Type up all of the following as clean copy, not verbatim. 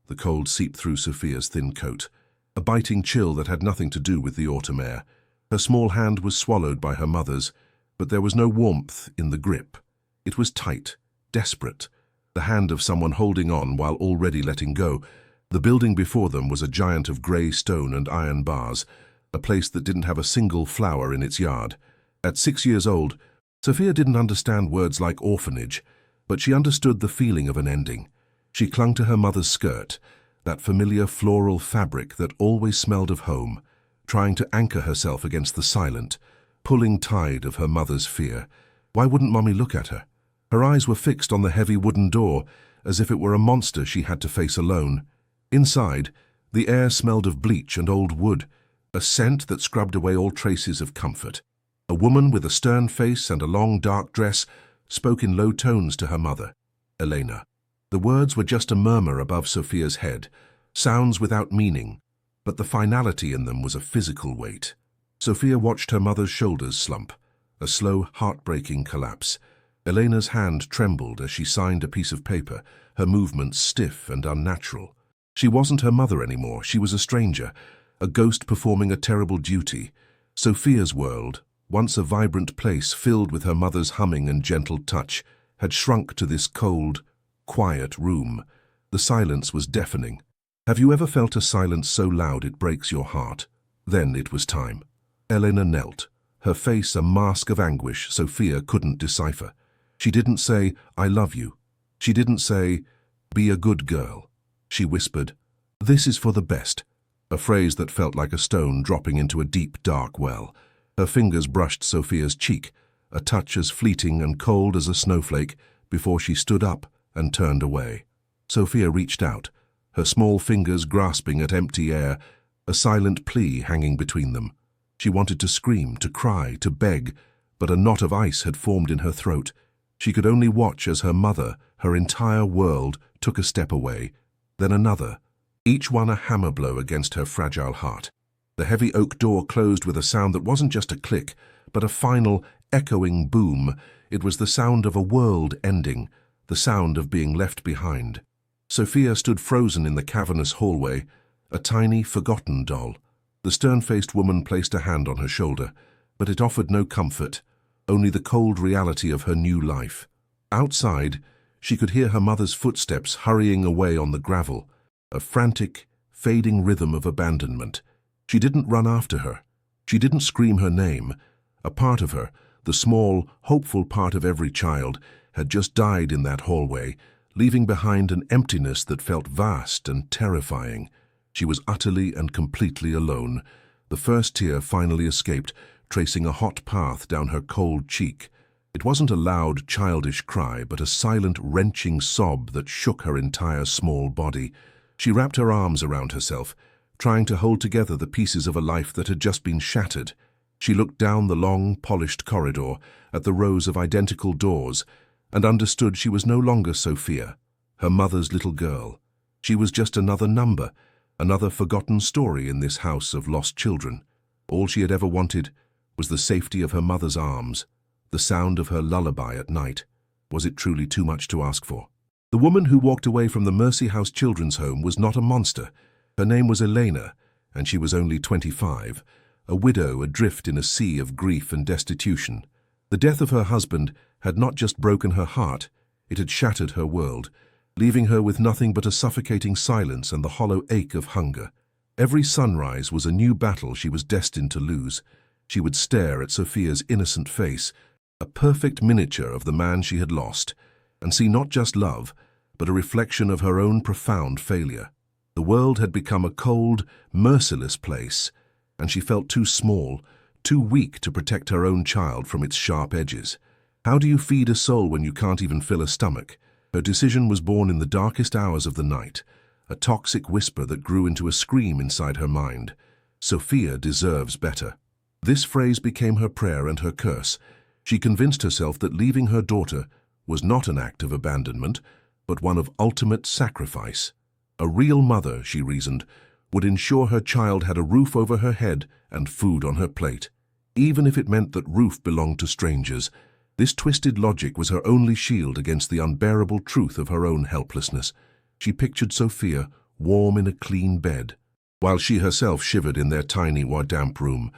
The cold seeped through Sophia's thin coat, a biting chill that had nothing to do with the autumn air. Her small hand was swallowed by her mother's, but there was no warmth in the grip. It was tight, desperate, the hand of someone holding on while already letting go. The building before them was a giant of grey stone and iron bars, a place that didn't have a single flower in its yard. At 6 years old, Sophia didn't understand words like orphanage, but she understood the feeling of an ending. She clung to her mother's skirt, that familiar floral fabric that always smelled of home, trying to anchor herself against the silent, pulling tide of her mother's fear. Why wouldn't Mommy look at her? Her eyes were fixed on the heavy wooden door, as if it were a monster she had to face alone. Inside, the air smelled of bleach and old wood, a scent that scrubbed away all traces of comfort. A woman with a stern face and a long dark dress spoke in low tones to her mother, Elena. The words were just a murmur above Sophia's head, sounds without meaning, but the finality in them was a physical weight. Sophia watched her mother's shoulders slump, a slow, heartbreaking collapse. Elena's hand trembled as she signed a piece of paper, her movements stiff and unnatural. She wasn't her mother anymore, she was a stranger, a ghost performing a terrible duty. Sophia's world, once a vibrant place filled with her mother's humming and gentle touch, had shrunk to this cold, quiet room. The silence was deafening. Have you ever felt a silence so loud it breaks your heart? Then it was time. Elena knelt, her face a mask of anguish Sophia couldn't decipher. She didn't say, "I love you." She didn't say, "Be a good girl." She whispered, "This is for the best," a phrase that felt like a stone dropping into a deep, dark well. Her fingers brushed Sophia's cheek, a touch as fleeting and cold as a snowflake, before she stood up and turned away. Sophia reached out, her small fingers grasping at empty air, a silent plea hanging between them. She wanted to scream, to cry, to beg, but a knot of ice had formed in her throat. She could only watch as her mother, her entire world, took a step away, then another, each one a hammer blow against her fragile heart. The heavy oak door closed with a sound that wasn't just a click, but a final, echoing boom. It was the sound of a world ending, the sound of being left behind. Sophia stood frozen in the cavernous hallway, a tiny, forgotten doll. The stern-faced woman placed a hand on her shoulder, but it offered no comfort, only the cold reality of her new life. Outside, she could hear her mother's footsteps hurrying away on the gravel, a frantic, fading rhythm of abandonment. She didn't run after her. She didn't scream her name. A part of her, the small, hopeful part of every child, had just died in that hallway, leaving behind an emptiness that felt vast and terrifying. She was utterly and completely alone. The first tear finally escaped, tracing a hot path down her cold cheek. It wasn't a loud, childish cry, but a silent, wrenching sob that shook her entire small body. She wrapped her arms around herself, trying to hold together the pieces of a life that had just been shattered. She looked down the long, polished corridor, at the rows of identical doors, and understood she was no longer Sophia, her mother's little girl. She was just another number, another forgotten story in this house of lost children. All she had ever wanted was the safety of her mother's arms, the sound of her lullaby at night. Was it truly too much to ask for? The woman who walked away from the Mercy House Children's Home was not a monster. Her name was Elena, and she was only 25, a widow adrift in a sea of grief and destitution. The death of her husband had not just broken her heart, it had shattered her world, leaving her with nothing but a suffocating silence and the hollow ache of hunger. Every sunrise was a new battle she was destined to lose. She would stare at Sophia's innocent face, a perfect miniature of the man she had lost, and see not just love, but a reflection of her own profound failure. The world had become a cold, merciless place, and she felt too small, too weak to protect her own child from its sharp edges. How do you feed a soul when you can't even fill a stomach? Her decision was born in the darkest hours of the night, a toxic whisper that grew into a scream inside her mind. Sophia deserves better. This phrase became her prayer and her curse. She convinced herself that leaving her daughter was not an act of abandonment, but one of ultimate sacrifice. A real mother, she reasoned, would ensure her child had a roof over her head and food on her plate, even if it meant that roof belonged to strangers. This twisted logic was her only shield against the unbearable truth of her own helplessness. She pictured Sophia warm in a clean bed, while she herself shivered in their tiny, damp room.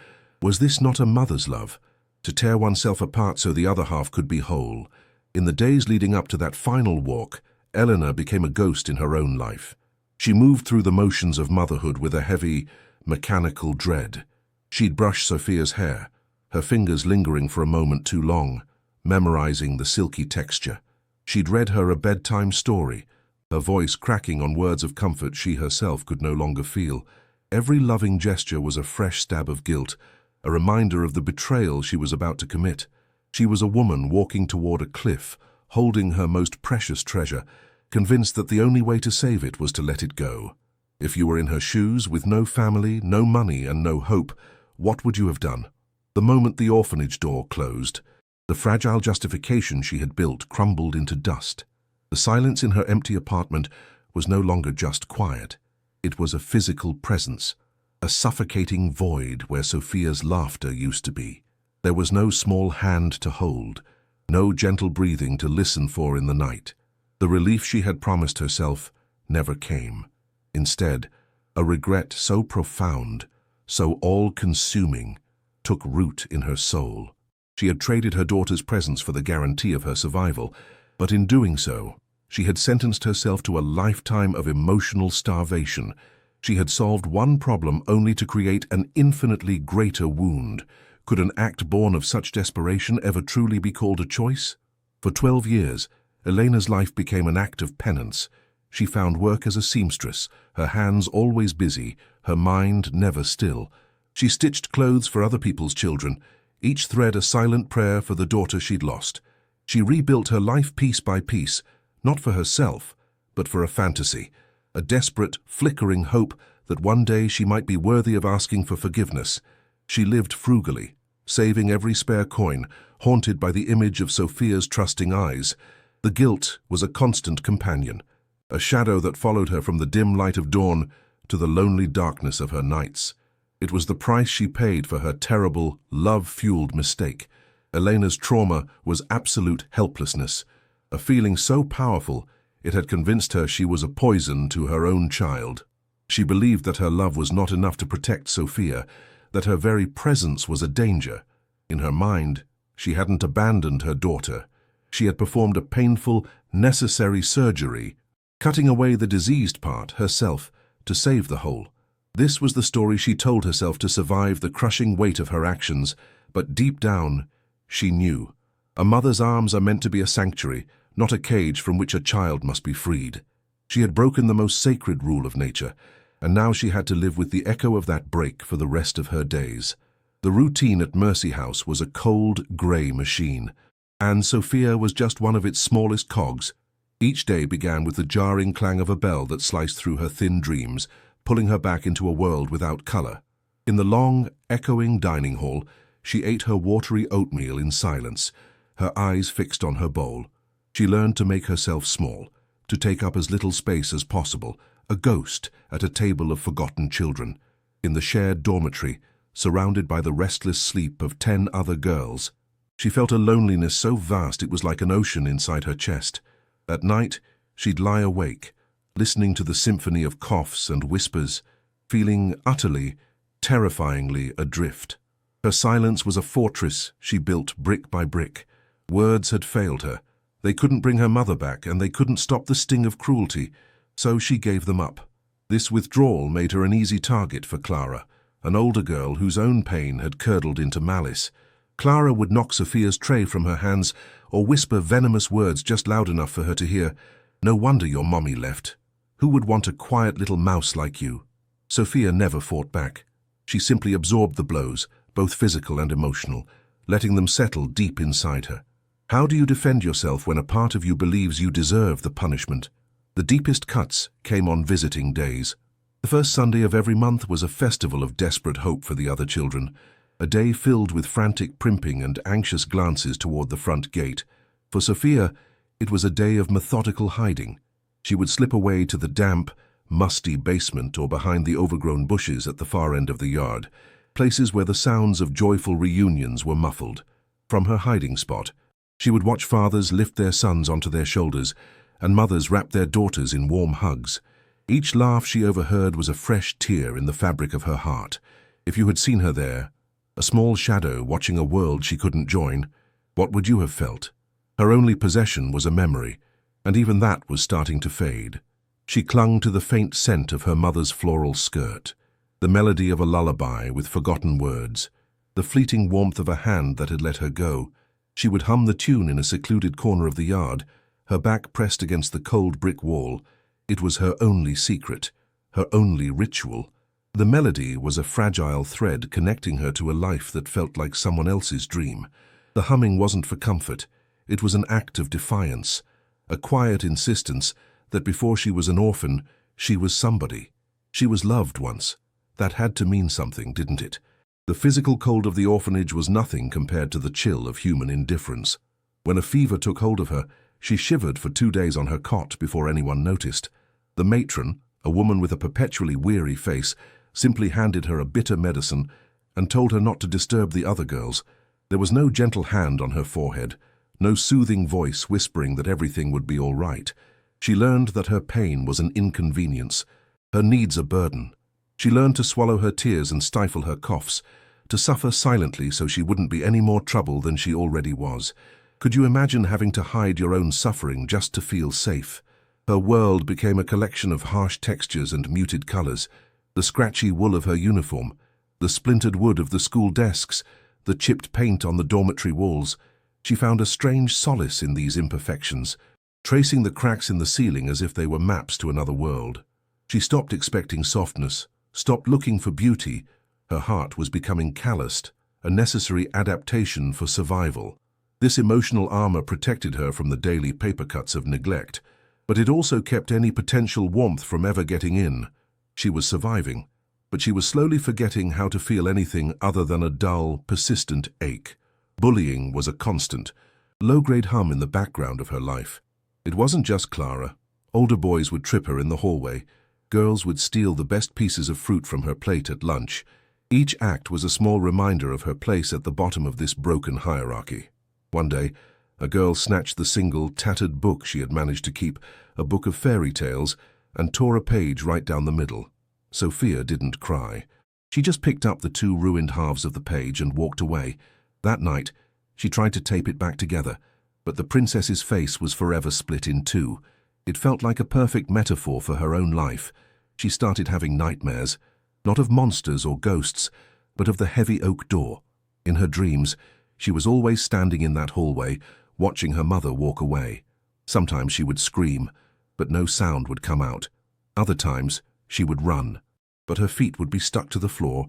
Was this not a mother's love? To tear oneself apart so the other half could be whole. In the days leading up to that final walk, Eleanor became a ghost in her own life. She moved through the motions of motherhood with a heavy, mechanical dread. She'd brush Sophia's hair, her fingers lingering for a moment too long, memorizing the silky texture. She'd read her a bedtime story, her voice cracking on words of comfort she herself could no longer feel. Every loving gesture was a fresh stab of guilt, a reminder of the betrayal she was about to commit. She was a woman walking toward a cliff, holding her most precious treasure, convinced that the only way to save it was to let it go. If you were in her shoes, with no family, no money, and no hope, what would you have done? The moment the orphanage door closed, the fragile justification she had built crumbled into dust. The silence in her empty apartment was no longer just quiet. It was a physical presence, a suffocating void where Sophia's laughter used to be. There was no small hand to hold, no gentle breathing to listen for in the night. The relief she had promised herself never came. Instead, a regret so profound, so all-consuming, took root in her soul. She had traded her daughter's presence for the guarantee of her survival, but in doing so, she had sentenced herself to a lifetime of emotional starvation. She had solved one problem only to create an infinitely greater wound. Could an act born of such desperation ever truly be called a choice? For 12 years, Elena's life became an act of penance. She found work as a seamstress, her hands always busy, her mind never still. She stitched clothes for other people's children, each thread a silent prayer for the daughter she'd lost. She rebuilt her life piece by piece, not for herself, but for a fantasy, a desperate, flickering hope that one day she might be worthy of asking for forgiveness. She lived frugally, saving every spare coin, haunted by the image of Sophia's trusting eyes. The guilt was a constant companion, a shadow that followed her from the dim light of dawn to the lonely darkness of her nights. It was the price she paid for her terrible, love-fueled mistake. Elena's trauma was absolute helplessness, a feeling so powerful it had convinced her she was a poison to her own child. She believed that her love was not enough to protect Sophia, that her very presence was a danger. In her mind, she hadn't abandoned her daughter. She had performed a painful, necessary surgery, cutting away the diseased part, herself, to save the whole. This was the story she told herself to survive the crushing weight of her actions, but deep down, she knew. A mother's arms are meant to be a sanctuary, not a cage from which a child must be freed. She had broken the most sacred rule of nature, and now she had to live with the echo of that break for the rest of her days. The routine at Mercy House was a cold, grey machine, and Sophia was just one of its smallest cogs. Each day began with the jarring clang of a bell that sliced through her thin dreams, pulling her back into a world without colour. In the long, echoing dining hall, she ate her watery oatmeal in silence, her eyes fixed on her bowl. She learned to make herself small, to take up as little space as possible, a ghost at a table of forgotten children. In the shared dormitory, surrounded by the restless sleep of 10 other girls, she felt a loneliness so vast it was like an ocean inside her chest. At night, she'd lie awake, listening to the symphony of coughs and whispers, feeling utterly, terrifyingly adrift. Her silence was a fortress she built brick by brick. Words had failed her. They couldn't bring her mother back, and they couldn't stop the sting of cruelty, so she gave them up. This withdrawal made her an easy target for Clara, an older girl whose own pain had curdled into malice. Clara would knock Sophia's tray from her hands or whisper venomous words just loud enough for her to hear. "No wonder your mommy left. Who would want a quiet little mouse like you?" Sophia never fought back. She simply absorbed the blows, both physical and emotional, letting them settle deep inside her. How do you defend yourself when a part of you believes you deserve the punishment? The deepest cuts came on visiting days. The first Sunday of every month was a festival of desperate hope for the other children, a day filled with frantic primping and anxious glances toward the front gate. For Sophia, it was a day of methodical hiding. She would slip away to the damp, musty basement or behind the overgrown bushes at the far end of the yard, places where the sounds of joyful reunions were muffled. From her hiding spot, she would watch fathers lift their sons onto their shoulders and mothers wrap their daughters in warm hugs. Each laugh she overheard was a fresh tear in the fabric of her heart. If you had seen her there, a small shadow watching a world she couldn't join, what would you have felt? Her only possession was a memory, and even that was starting to fade. She clung to the faint scent of her mother's floral skirt, the melody of a lullaby with forgotten words, the fleeting warmth of a hand that had let her go. She would hum the tune in a secluded corner of the yard, her back pressed against the cold brick wall. It was her only secret, her only ritual. The melody was a fragile thread connecting her to a life that felt like someone else's dream. The humming wasn't for comfort. It was an act of defiance, a quiet insistence that before she was an orphan, she was somebody. She was loved once. That had to mean something, didn't it? The physical cold of the orphanage was nothing compared to the chill of human indifference. When a fever took hold of her, she shivered for 2 days on her cot before anyone noticed. The matron, a woman with a perpetually weary face, simply handed her a bitter medicine and told her not to disturb the other girls. There was no gentle hand on her forehead, no soothing voice whispering that everything would be all right. She learned that her pain was an inconvenience, her needs a burden. She learned to swallow her tears and stifle her coughs, to suffer silently so she wouldn't be any more trouble than she already was. Could you imagine having to hide your own suffering just to feel safe? Her world became a collection of harsh textures and muted colors, the scratchy wool of her uniform, the splintered wood of the school desks, the chipped paint on the dormitory walls. She found a strange solace in these imperfections, tracing the cracks in the ceiling as if they were maps to another world. She stopped expecting softness, stopped looking for beauty. Her heart was becoming calloused, a necessary adaptation for survival. This emotional armor protected her from the daily paper cuts of neglect, but it also kept any potential warmth from ever getting in. She was surviving, but she was slowly forgetting how to feel anything other than a dull, persistent ache. Bullying was a constant, low-grade hum in the background of her life. It wasn't just Clara. Older boys would trip her in the hallway. Girls would steal the best pieces of fruit from her plate at lunch. Each act was a small reminder of her place at the bottom of this broken hierarchy. One day, a girl snatched the single, tattered book she had managed to keep, a book of fairy tales, and tore a page right down the middle. Sophia didn't cry. She just picked up the 2 ruined halves of the page and walked away. That night, she tried to tape it back together, but the princess's face was forever split in 2. It felt like a perfect metaphor for her own life. She started having nightmares, not of monsters or ghosts, but of the heavy oak door. In her dreams, she was always standing in that hallway, watching her mother walk away. Sometimes she would scream, but no sound would come out. Other times, she would run, but her feet would be stuck to the floor,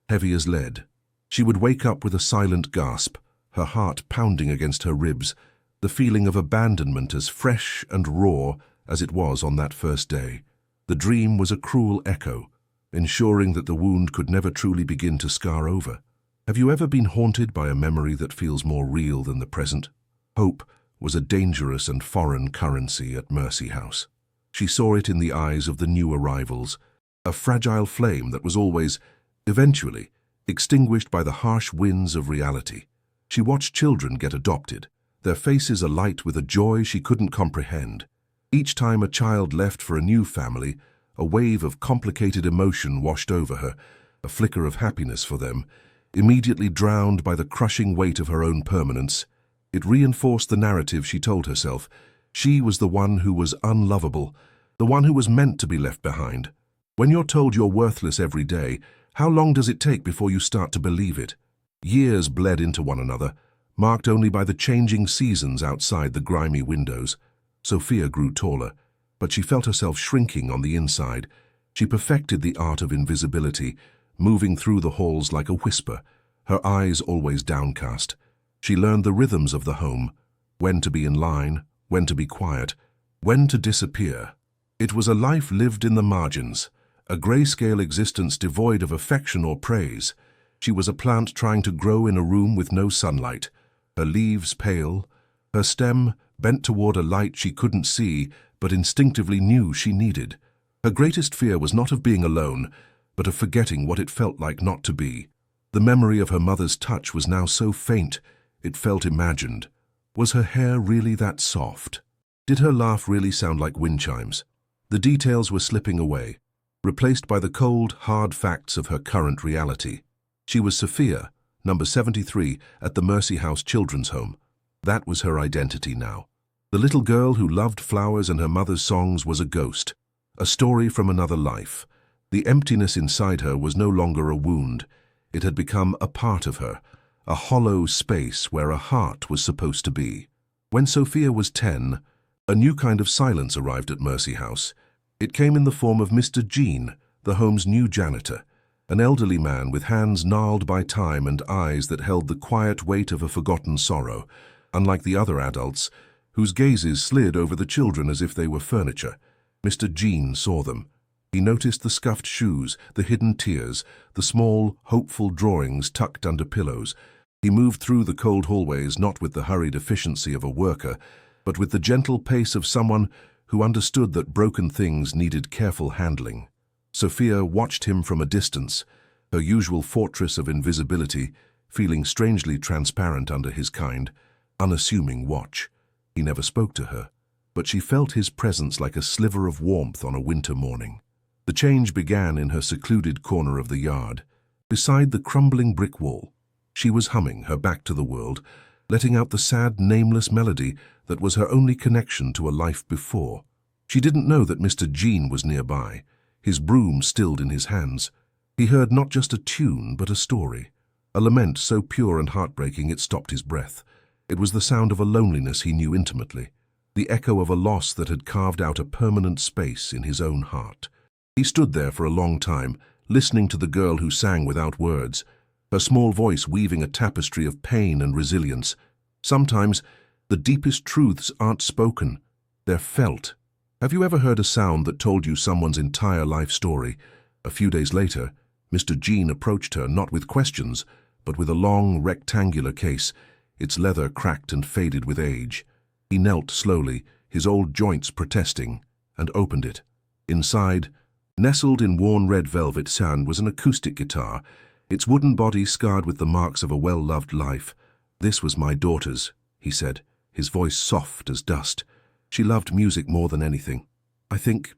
heavy as lead. She would wake up with a silent gasp, her heart pounding against her ribs, the feeling of abandonment as fresh and raw as it was on that first day. The dream was a cruel echo, ensuring that the wound could never truly begin to scar over. Have you ever been haunted by a memory that feels more real than the present? Hope was a dangerous and foreign currency at Mercy House. She saw it in the eyes of the new arrivals, a fragile flame that was always, eventually, extinguished by the harsh winds of reality. She watched children get adopted, their faces alight with a joy she couldn't comprehend. Each time a child left for a new family, a wave of complicated emotion washed over her, a flicker of happiness for them, immediately drowned by the crushing weight of her own permanence. It reinforced the narrative she told herself. She was the one who was unlovable, the one who was meant to be left behind. When you're told you're worthless every day, how long does it take before you start to believe it? Years bled into one another, marked only by the changing seasons outside the grimy windows. Sophia grew taller, but she felt herself shrinking on the inside. She perfected the art of invisibility, moving through the halls like a whisper, her eyes always downcast. She learned the rhythms of the home, when to be in line, when to be quiet, when to disappear. It was a life lived in the margins, a grayscale existence devoid of affection or praise. She was a plant trying to grow in a room with no sunlight, her leaves pale, her stem bent toward a light she couldn't see but instinctively knew she needed. Her greatest fear was not of being alone, but of forgetting what it felt like not to be. The memory of her mother's touch was now so faint, it felt imagined. Was her hair really that soft? Did her laugh really sound like wind chimes? The details were slipping away, replaced by the cold, hard facts of her current reality. She was Sophia, number 73, at the Mercy House Children's Home. That was her identity now. The little girl who loved flowers and her mother's songs was a ghost, a story from another life. The emptiness inside her was no longer a wound. It had become a part of her, a hollow space where a heart was supposed to be. When Sophia was 10, a new kind of silence arrived at Mercy House. It came in the form of Mr. Jean, the home's new janitor, an elderly man with hands gnarled by time and eyes that held the quiet weight of a forgotten sorrow, unlike the other adults, whose gazes slid over the children as if they were furniture. Mr. Jean saw them. He noticed the scuffed shoes, the hidden tears, the small, hopeful drawings tucked under pillows. He moved through the cold hallways not with the hurried efficiency of a worker, but with the gentle pace of someone who understood that broken things needed careful handling. Sophia watched him from a distance, her usual fortress of invisibility, feeling strangely transparent under his kind, unassuming watch. He never spoke to her, but she felt his presence like a sliver of warmth on a winter morning. The change began in her secluded corner of the yard. Beside the crumbling brick wall, she was humming, her back to the world, letting out the sad, nameless melody that was her only connection to a life before. She didn't know that Mr. Jean was nearby, his broom stilled in his hands. He heard not just a tune, but a story, a lament so pure and heartbreaking it stopped his breath. It was the sound of a loneliness he knew intimately, the echo of a loss that had carved out a permanent space in his own heart. He stood there for a long time, listening to the girl who sang without words, her small voice weaving a tapestry of pain and resilience. Sometimes, the deepest truths aren't spoken, they're felt. Have you ever heard a sound that told you someone's entire life story? A few days later, Mr. Jean approached her not with questions, but with a long, rectangular case, its leather cracked and faded with age. He knelt slowly, his old joints protesting, and opened it. Inside, nestled in worn red velvet sand, was an acoustic guitar, its wooden body scarred with the marks of a well-loved life. "This was my daughter's," he said, his voice soft as dust. "She loved music more than anything. I think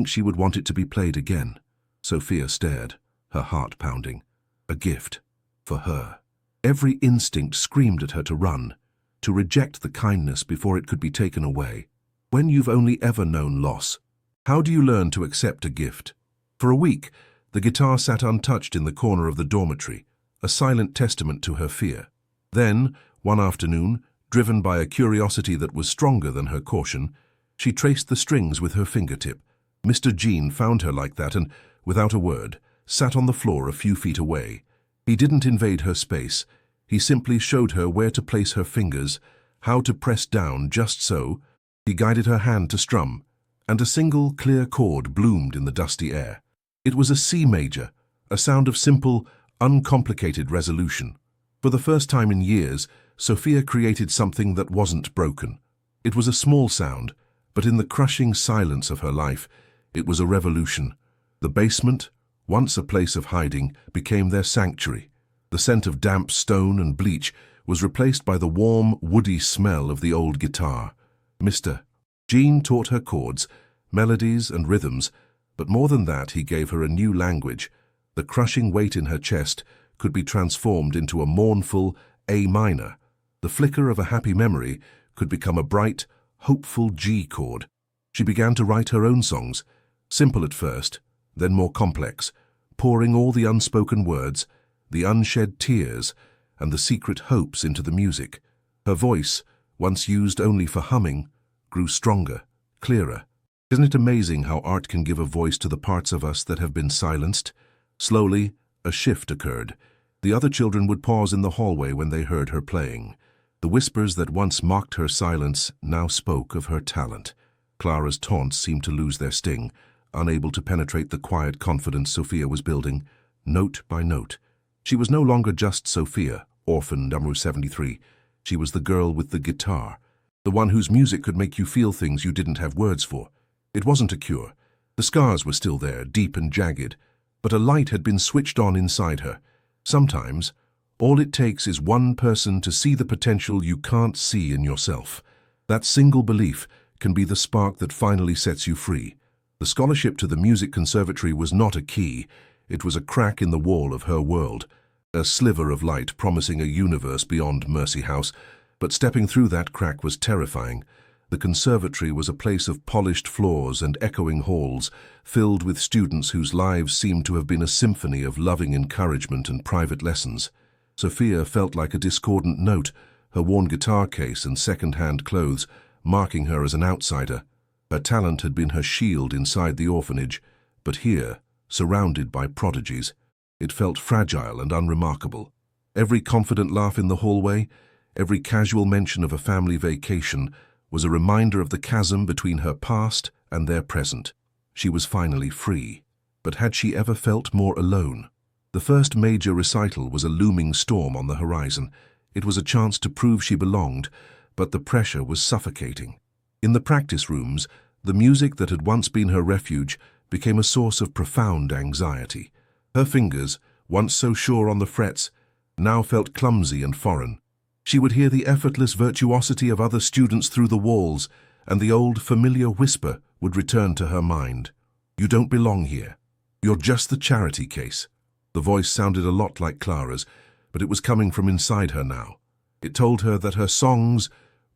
she would want it to be played again." Sophia stared, her heart pounding. A gift. For her. Every instinct screamed at her to run, to reject the kindness before it could be taken away. When you've only ever known loss, how do you learn to accept a gift? For a week, the guitar sat untouched in the corner of the dormitory, a silent testament to her fear. Then, one afternoon, driven by a curiosity that was stronger than her caution, she traced the strings with her fingertip. Mr. Jean found her like that and, without a word, sat on the floor a few feet away. He didn't invade her space. He simply showed her where to place her fingers, how to press down just so. He guided her hand to strum, and a single, clear chord bloomed in the dusty air. It was a C major, a sound of simple, uncomplicated resolution. For the first time in years, Sophia created something that wasn't broken. It was a small sound, but in the crushing silence of her life, it was a revolution. The basement, once a place of hiding, became their sanctuary. The scent of damp stone and bleach was replaced by the warm, woody smell of the old guitar. Mr. Jean taught her chords, melodies and rhythms, but more than that, he gave her a new language. The crushing weight in her chest could be transformed into a mournful A minor. The flicker of a happy memory could become a bright, hopeful G chord. She began to write her own songs, simple at first, then more complex, pouring all the unspoken words, the unshed tears, and the secret hopes into the music. Her voice, once used only for humming, grew stronger, clearer. Isn't it amazing how art can give a voice to the parts of us that have been silenced? Slowly, a shift occurred. The other children would pause in the hallway when they heard her playing. The whispers that once mocked her silence now spoke of her talent. Clara's taunts seemed to lose their sting, unable to penetrate the quiet confidence Sophia was building, note by note. She was no longer just Sophia, orphan number 73. She was the girl with the guitar, the one whose music could make you feel things you didn't have words for. It wasn't a cure. The scars were still there, deep and jagged, but a light had been switched on inside her. Sometimes, all it takes is one person to see the potential you can't see in yourself. That single belief can be the spark that finally sets you free. The scholarship to the music conservatory was not a key, it was a crack in the wall of her world, a sliver of light promising a universe beyond Mercy House, but stepping through that crack was terrifying. The conservatory was a place of polished floors and echoing halls, filled with students whose lives seemed to have been a symphony of loving encouragement and private lessons. Sophia felt like a discordant note, her worn guitar case and second-hand clothes marking her as an outsider. Her talent had been her shield inside the orphanage, but here, surrounded by prodigies, it felt fragile and unremarkable. Every confident laugh in the hallway, every casual mention of a family vacation, was a reminder of the chasm between her past and their present. She was finally free. But had she ever felt more alone? The first major recital was a looming storm on the horizon. It was a chance to prove she belonged, but the pressure was suffocating. In the practice rooms, the music that had once been her refuge became a source of profound anxiety. Her fingers, once so sure on the frets, now felt clumsy and foreign. She would hear the effortless virtuosity of other students through the walls, and the old familiar whisper would return to her mind. "You don't belong here. You're just the charity case." The voice sounded a lot like Clara's, but it was coming from inside her now. It told her that her songs,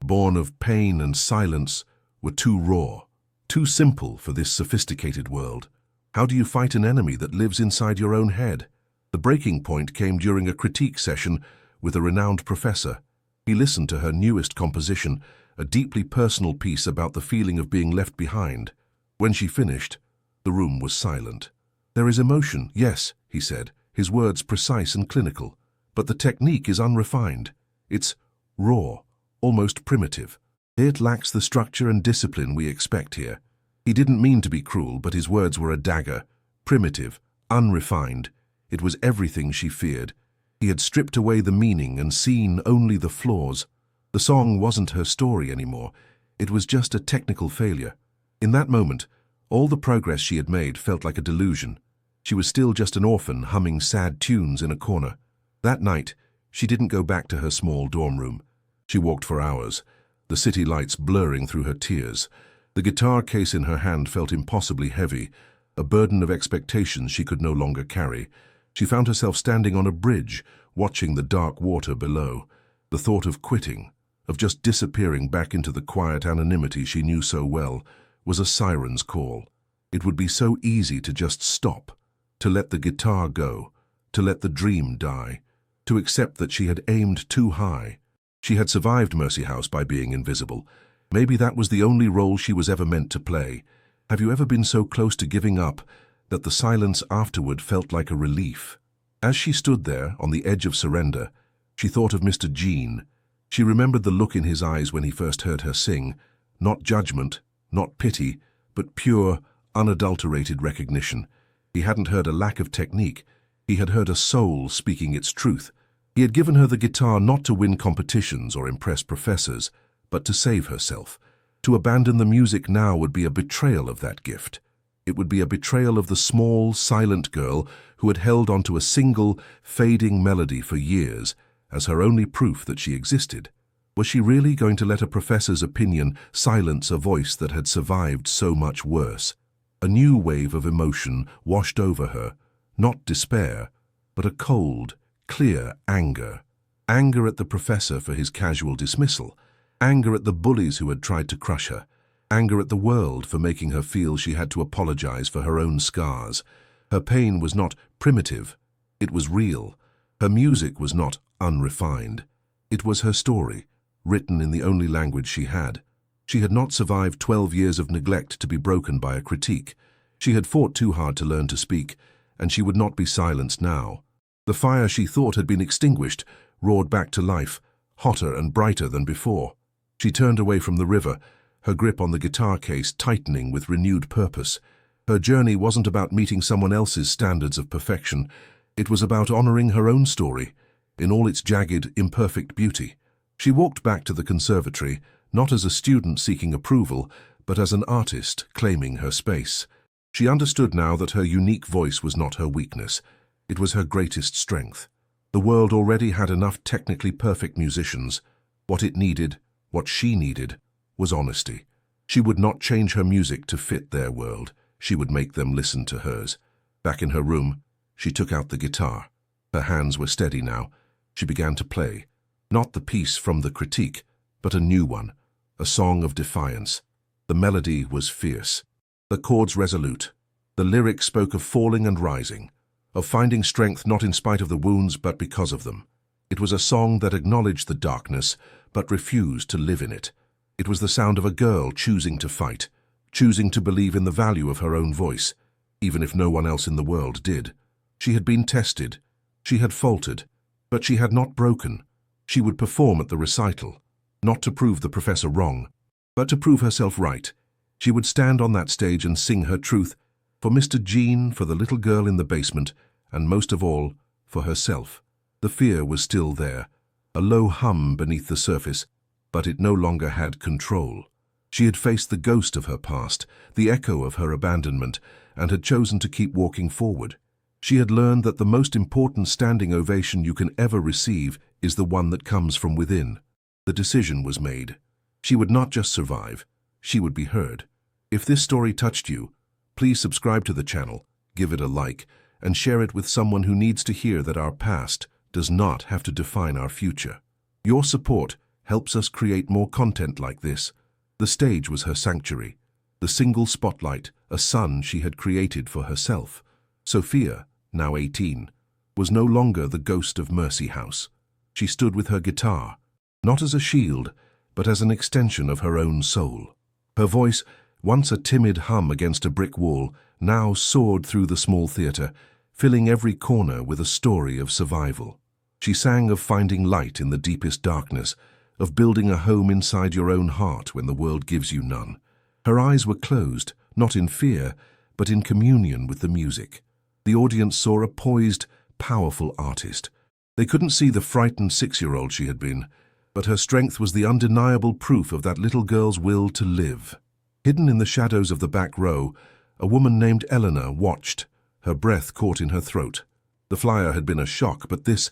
born of pain and silence, were too raw, too simple for this sophisticated world. How do you fight an enemy that lives inside your own head? The breaking point came during a critique session with a renowned professor. He listened to her newest composition, a deeply personal piece about the feeling of being left behind. When she finished, the room was silent. "There is emotion, yes," he said, his words precise and clinical, "but the technique is unrefined. It's raw, almost primitive. It lacks the structure and discipline we expect here." He didn't mean to be cruel, but his words were a dagger. Primitive, unrefined. It was everything she feared. He had stripped away the meaning and seen only the flaws. The song wasn't her story anymore. It was just a technical failure. In that moment, all the progress she had made felt like a delusion. She was still just an orphan humming sad tunes in a corner. That night, she didn't go back to her small dorm room. She walked for hours, the city lights blurring through her tears. The guitar case in her hand felt impossibly heavy, a burden of expectations she could no longer carry. She found herself standing on a bridge, watching the dark water below. The thought of quitting, of just disappearing back into the quiet anonymity she knew so well, was a siren's call. It would be so easy to just stop, to let the guitar go, to let the dream die, to accept that she had aimed too high. She had survived Mercy House by being invisible. Maybe that was the only role she was ever meant to play. Have you ever been so close to giving up that the silence afterward felt like a relief? As she stood there on the edge of surrender, she thought of Mr. Jean. She remembered the look in his eyes when he first heard her sing. Not judgment, not pity, but pure, unadulterated recognition. He hadn't heard a lack of technique. He had heard a soul speaking its truth. He had given her the guitar not to win competitions or impress professors, but to save herself. To abandon the music now would be a betrayal of that gift. It would be a betrayal of the small, silent girl who had held onto a single, fading melody for years as her only proof that she existed. Was she really going to let a professor's opinion silence a voice that had survived so much worse? A new wave of emotion washed over her, not despair, but a cold, clear anger. Anger at the professor for his casual dismissal. Anger at the bullies who had tried to crush her. Anger at the world for making her feel she had to apologize for her own scars. Her pain was not primitive. It was real. Her music was not unrefined. It was her story, written in the only language she had. She had not survived 12 years of neglect to be broken by a critique. She had fought too hard to learn to speak, and she would not be silenced now. The fire she thought had been extinguished roared back to life, hotter and brighter than before. She turned away from the river, her grip on the guitar case tightening with renewed purpose. Her journey wasn't about meeting someone else's standards of perfection. It was about honoring her own story, in all its jagged, imperfect beauty. She walked back to the conservatory, not as a student seeking approval, but as an artist claiming her space. She understood now that her unique voice was not her weakness. It was her greatest strength. The world already had enough technically perfect musicians. What it needed, what she needed, was honesty. She would not change her music to fit their world. she would make them listen to hers. Back in her room, she took out the guitar. Her hands were steady now. She began to play, not the piece from the critique, but a new one, a song of defiance. The melody was fierce, the chords resolute. The lyrics spoke of falling and rising, of finding strength not in spite of the wounds but because of them. It was a song that acknowledged the darkness but refused to live in it. It was the sound of a girl choosing to fight, choosing to believe in the value of her own voice, even if no one else in the world did. She had been tested, she had faltered, but she had not broken. She would perform at the recital, not to prove the professor wrong, but to prove herself right. She would stand on that stage and sing her truth, for Mr. Jean, for the little girl in the basement, and most of all, for herself. The fear was still there, a low hum beneath the surface, but it no longer had control. She had faced the ghost of her past, the echo of her abandonment, and had chosen to keep walking forward. She had learned that the most important standing ovation you can ever receive is the one that comes from within. The decision was made. She would not just survive, she would be heard. If this story touched you, please subscribe to the channel, give it a like, and share it with someone who needs to hear that our past does not have to define our future. Your support helps us create more content like this. The stage was her sanctuary, the single spotlight, a sun she had created for herself. Sophia, now 18, was no longer the ghost of Mercy House. She stood with her guitar, not as a shield, but as an extension of her own soul. Her voice, once a timid hum against a brick wall, now soared through the small theatre, filling every corner with a story of survival. She sang of finding light in the deepest darkness, of building a home inside your own heart when the world gives you none. Her eyes were closed, not in fear, but in communion with the music. The audience saw a poised, powerful artist. They couldn't see the frightened 6-year-old she had been, but her strength was the undeniable proof of that little girl's will to live. Hidden in the shadows of the back row, a woman named Eleanor watched, her breath caught in her throat. The flyer had been a shock, but this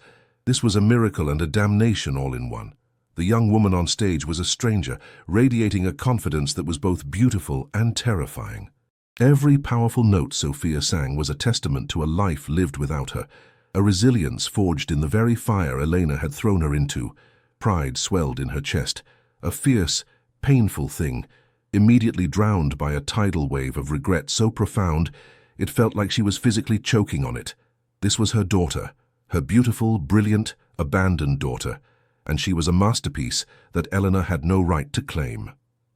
was a miracle and a damnation all in one. The young woman on stage was a stranger, radiating a confidence that was both beautiful and terrifying. Every powerful note Sophia sang was a testament to a life lived without her, a resilience forged in the very fire Elena had thrown her into. Pride swelled in her chest, a fierce, painful thing, immediately drowned by a tidal wave of regret so profound it felt like she was physically choking on it. This was her daughter, her beautiful, brilliant, abandoned daughter, and she was a masterpiece that Eleanor had no right to claim.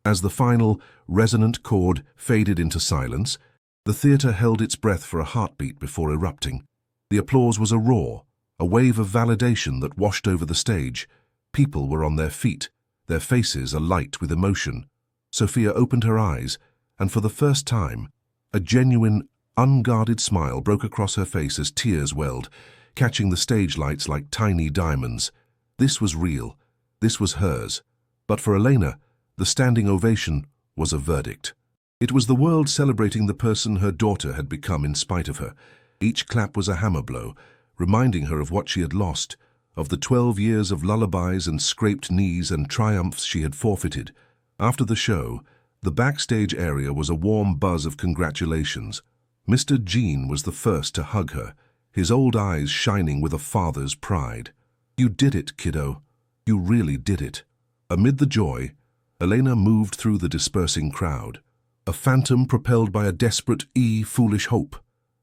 As the final, resonant chord faded into silence, the theatre held its breath for a heartbeat before erupting. The applause was a roar, a wave of validation that washed over the stage. People were on their feet, their faces alight with emotion. Sophia opened her eyes, and for the first time, a genuine, unguarded smile broke across her face as tears welled, catching the stage lights like tiny diamonds. This was real. This was hers. But for Elena, the standing ovation was a verdict. It was the world celebrating the person her daughter had become in spite of her. Each clap was a hammer blow, reminding her of what she had lost, of the 12 years of lullabies and scraped knees and triumphs she had forfeited. After the show, the backstage area was a warm buzz of congratulations. Mr. Jean was the first to hug her, his old eyes shining with a father's pride. "You did it, kiddo. You really did it." Amid the joy, Elena moved through the dispersing crowd, a phantom propelled by a desperate, foolish hope.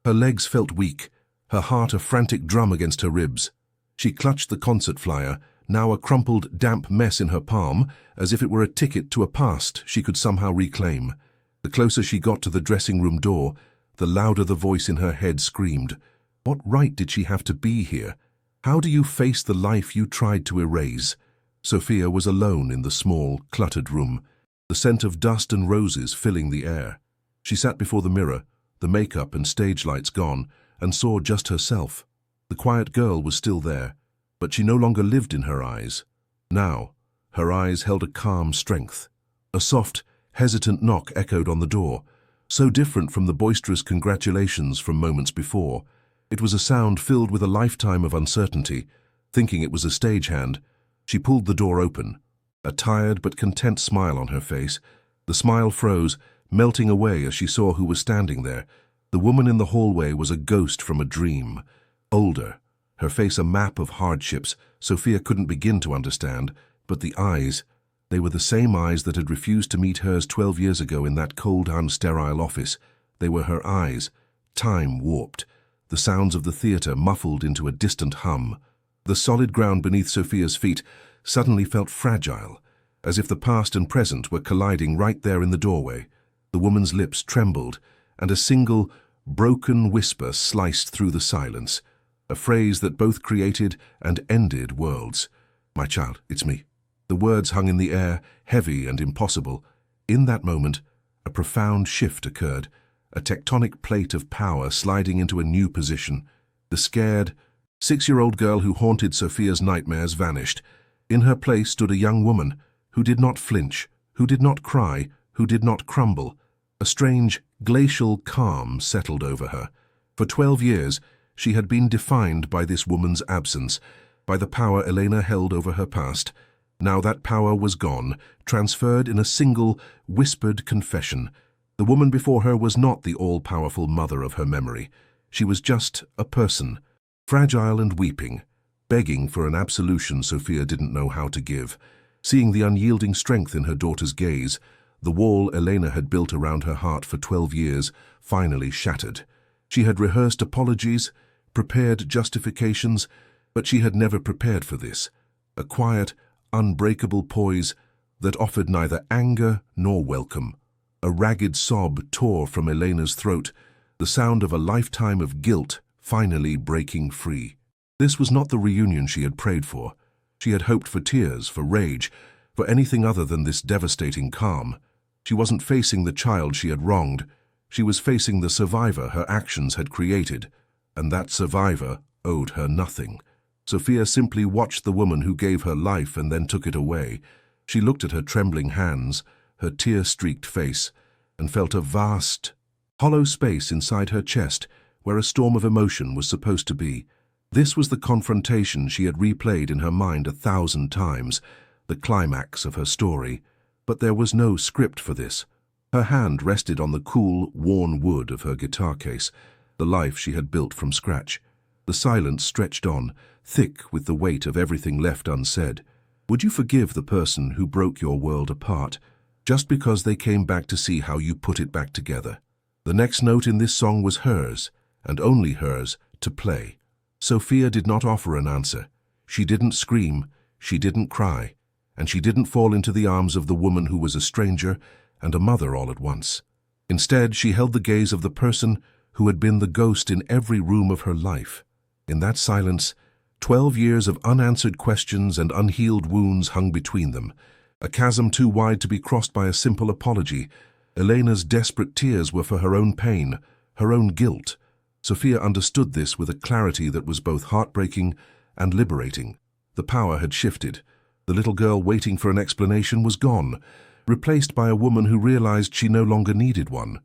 Her legs felt weak, her heart a frantic drum against her ribs. She clutched the concert flyer, now a crumpled, damp mess in her palm, as if it were a ticket to a past she could somehow reclaim. The closer she got to the dressing room door, the louder the voice in her head screamed. What right did she have to be here? How do you face the life you tried to erase? Sophia was alone in the small, cluttered room, the scent of dust and roses filling the air. She sat before the mirror, the makeup and stage lights gone, and saw just herself. The quiet girl was still there, but she no longer lived in her eyes. Now, her eyes held a calm strength. A soft, hesitant knock echoed on the door, so different from the boisterous congratulations from moments before. It was a sound filled with a lifetime of uncertainty. Thinking it was a stagehand, she pulled the door open, a tired but content smile on her face. The smile froze, melting away as she saw who was standing there. The woman in the hallway was a ghost from a dream. Older, her face a map of hardships Sophia couldn't begin to understand, but the eyes, they were the same eyes that had refused to meet hers 12 years ago in that cold, unsterile office. They were her eyes, time warped, the sounds of the theater muffled into a distant hum. The solid ground beneath Sophia's feet suddenly felt fragile, as if the past and present were colliding right there in the doorway. The woman's lips trembled, and a single, broken whisper sliced through the silence, a phrase that both created and ended worlds. "My child, it's me." The words hung in the air, heavy and impossible. In that moment, a profound shift occurred, a tectonic plate of power sliding into a new position. The scared, 6-year-old girl who haunted Sophia's nightmares vanished. In her place stood a young woman who did not flinch, who did not cry, who did not crumble. A strange, glacial calm settled over her. For 12 years, she had been defined by this woman's absence, by the power Elena held over her past. Now that power was gone, transferred in a single, whispered confession. The woman before her was not the all-powerful mother of her memory. She was just a person, fragile and weeping, begging for an absolution Sophia didn't know how to give. Seeing the unyielding strength in her daughter's gaze, the wall Elena had built around her heart for 12 years finally shattered. She had rehearsed apologies, prepared justifications, but she had never prepared for this. A quiet, unbreakable poise that offered neither anger nor welcome. A ragged sob tore from Elena's throat, the sound of a lifetime of guilt finally breaking free. This was not the reunion she had prayed for. She had hoped for tears, for rage, for anything other than this devastating calm. She wasn't facing the child she had wronged. She was facing the survivor her actions had created, and that survivor owed her nothing. Sophia simply watched the woman who gave her life and then took it away. She looked at her trembling hands, her tear-streaked face, and felt a vast, hollow space inside her chest where a storm of emotion was supposed to be. This was the confrontation she had replayed in her mind 1,000 times, the climax of her story. But there was no script for this. Her hand rested on the cool, worn wood of her guitar case, the life she had built from scratch. The silence stretched on, thick with the weight of everything left unsaid. Would you forgive the person who broke your world apart, just because they came back to see how you put it back together? The next note in this song was hers, and only hers, to play. Sophia did not offer an answer. She didn't scream, she didn't cry, and she didn't fall into the arms of the woman who was a stranger and a mother all at once. Instead, she held the gaze of the person who had been the ghost in every room of her life. In that silence, 12 years of unanswered questions and unhealed wounds hung between them, a chasm too wide to be crossed by a simple apology. Elena's desperate tears were for her own pain, her own guilt. Sophia understood this with a clarity that was both heartbreaking and liberating. The power had shifted. The little girl waiting for an explanation was gone, replaced by a woman who realized she no longer needed one.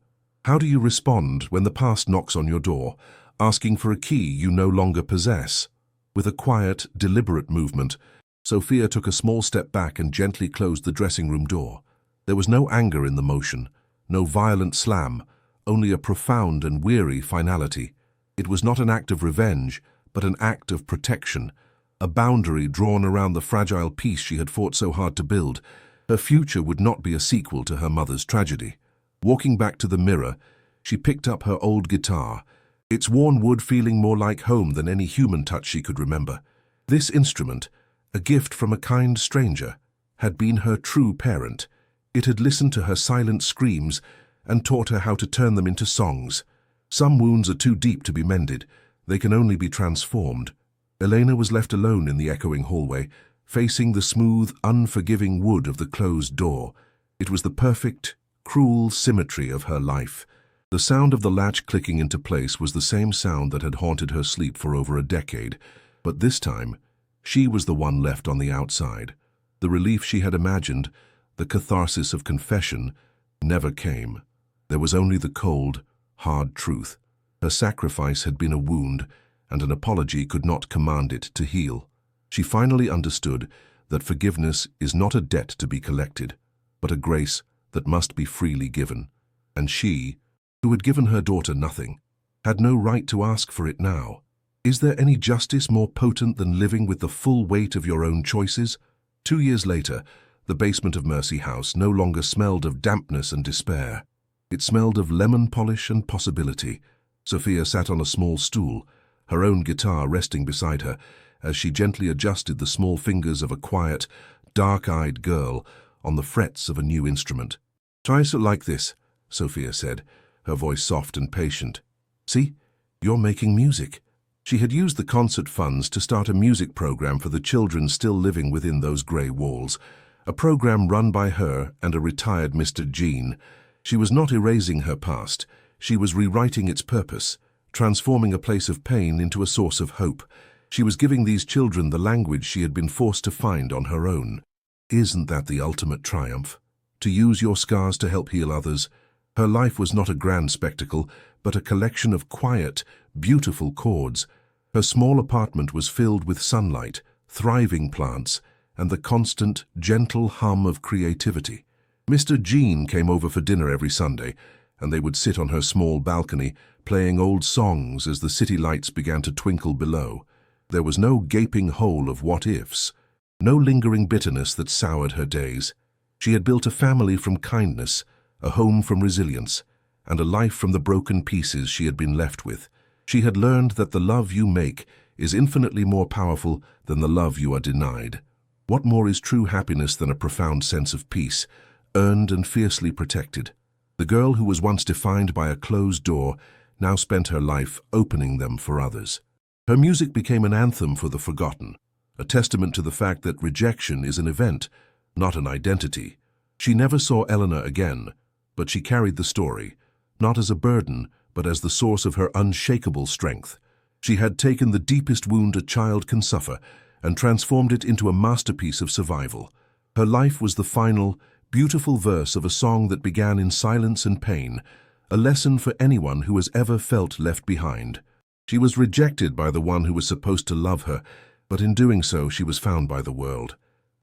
How do you respond when the past knocks on your door, asking for a key you no longer possess? With a quiet, deliberate movement, Sophia took a small step back and gently closed the dressing room door. There was no anger in the motion, no violent slam, only a profound and weary finality. It was not an act of revenge, but an act of protection, a boundary drawn around the fragile peace she had fought so hard to build. Her future would not be a sequel to her mother's tragedy. Walking back to the mirror, she picked up her old guitar, its worn wood feeling more like home than any human touch she could remember. This instrument, a gift from a kind stranger, had been her true parent. It had listened to her silent screams and taught her how to turn them into songs. Some wounds are too deep to be mended. They can only be transformed. Elena was left alone in the echoing hallway, facing the smooth, unforgiving wood of the closed door. It was the perfect, cruel symmetry of her life. The sound of the latch clicking into place was the same sound that had haunted her sleep for over a decade, but this time, she was the one left on the outside. The relief she had imagined, the catharsis of confession, never came. There was only the cold, hard truth. Her sacrifice had been a wound, and an apology could not command it to heal. She finally understood that forgiveness is not a debt to be collected, but a grace that must be freely given. And she, who had given her daughter nothing, had no right to ask for it now. Is there any justice more potent than living with the full weight of your own choices? 2 years later, the basement of Mercy House no longer smelled of dampness and despair. It smelled of lemon polish and possibility. Sophia sat on a small stool, her own guitar resting beside her, as she gently adjusted the small fingers of a quiet, dark-eyed girl on the frets of a new instrument. "Try it like this," Sophia said, her voice soft and patient. "See, you're making music." She had used the concert funds to start a music program for the children still living within those grey walls, a program run by her and a retired Mr. Jean. She was not erasing her past, she was rewriting its purpose, transforming a place of pain into a source of hope. She was giving these children the language she had been forced to find on her own. Isn't that the ultimate triumph? To use your scars to help heal others? Her life was not a grand spectacle, but a collection of quiet, beautiful chords. Her small apartment was filled with sunlight, thriving plants, and the constant, gentle hum of creativity. Mr. Jean came over for dinner every Sunday, and they would sit on her small balcony, playing old songs as the city lights began to twinkle below. There was no gaping hole of what-ifs, no lingering bitterness that soured her days. She had built a family from kindness, a home from resilience, and a life from the broken pieces she had been left with. She had learned that the love you make is infinitely more powerful than the love you are denied. What more is true happiness than a profound sense of peace, earned and fiercely protected? The girl who was once defined by a closed door now spent her life opening them for others. Her music became an anthem for the forgotten, a testament to the fact that rejection is an event, not an identity. She never saw Eleanor again, but she carried the story, not as a burden, but as the source of her unshakable strength. She had taken the deepest wound a child can suffer and transformed it into a masterpiece of survival. Her life was the final, beautiful verse of a song that began in silence and pain, a lesson for anyone who has ever felt left behind. She was rejected by the one who was supposed to love her, but in doing so she was found by the world.